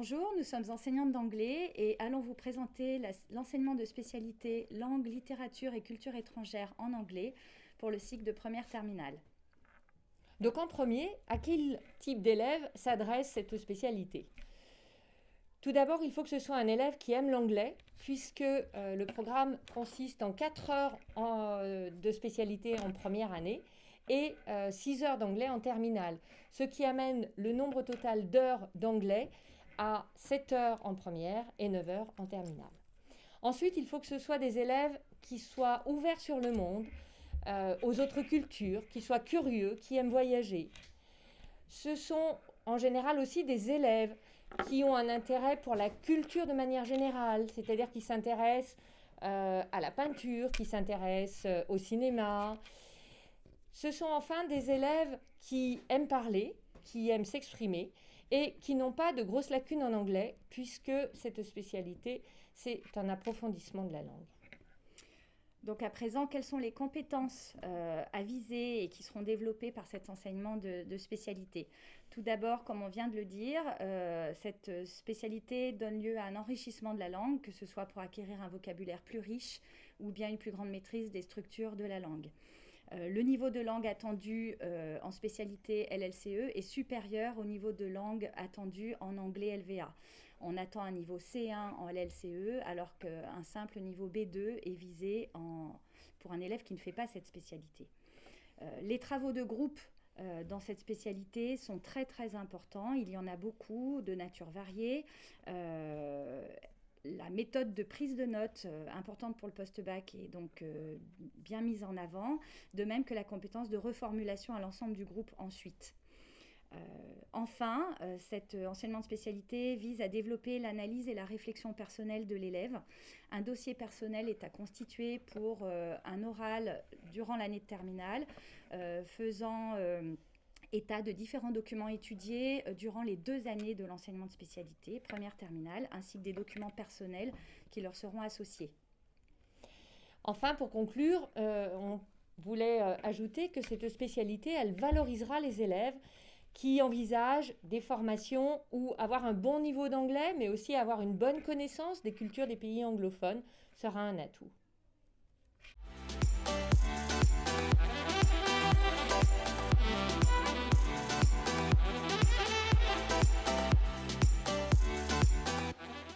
Bonjour, nous sommes enseignantes d'anglais et allons vous présenter l'enseignement de spécialité langue, littérature et culture étrangère en anglais pour le cycle de première terminale. Donc en premier, à quel type d'élève s'adresse cette spécialité? Tout d'abord, il faut que ce soit un élève qui aime l'anglais, puisque le programme consiste en 4 heures de spécialité en première année et 6 heures d'anglais en terminale, ce qui amène le nombre total d'heures d'anglais à 7 heures en première et 9 heures en terminale. Ensuite, il faut que ce soit des élèves qui soient ouverts sur le monde, aux autres cultures, qui soient curieux, qui aiment voyager. Ce sont en général aussi des élèves qui ont un intérêt pour la culture de manière générale, c'est-à-dire qui s'intéressent à la peinture, qui s'intéressent au cinéma. Ce sont enfin des élèves qui aiment parler, qui aiment s'exprimer et qui n'ont pas de grosses lacunes en anglais, puisque cette spécialité, c'est un approfondissement de la langue. Donc à présent, quelles sont les compétences à viser et qui seront développées par cet enseignement de spécialité? Tout d'abord, comme on vient de le dire, cette spécialité donne lieu à un enrichissement de la langue, que ce soit pour acquérir un vocabulaire plus riche ou bien une plus grande maîtrise des structures de la langue. Le niveau de langue attendu en spécialité LLCE est supérieur au niveau de langue attendu en anglais LVA. On attend un niveau C1 en LLCE alors qu'un simple niveau B2 est visé pour un élève qui ne fait pas cette spécialité. Les travaux de groupe dans cette spécialité sont très très importants. Il y en a beaucoup de nature variée. La méthode de prise de notes importante pour le post-bac est donc bien mise en avant, de même que la compétence de reformulation à l'ensemble du groupe ensuite. Enfin, cet enseignement de spécialité vise à développer l'analyse et la réflexion personnelle de l'élève. Un dossier personnel est à constituer pour un oral durant l'année de terminale, faisant état de différents documents étudiés durant les 2 années de l'enseignement de spécialité, première terminale, ainsi que des documents personnels qui leur seront associés. Enfin, pour conclure, on voulait ajouter que cette spécialité, elle valorisera les élèves qui envisagent des formations où avoir un bon niveau d'anglais, mais aussi avoir une bonne connaissance des cultures des pays anglophones sera un atout.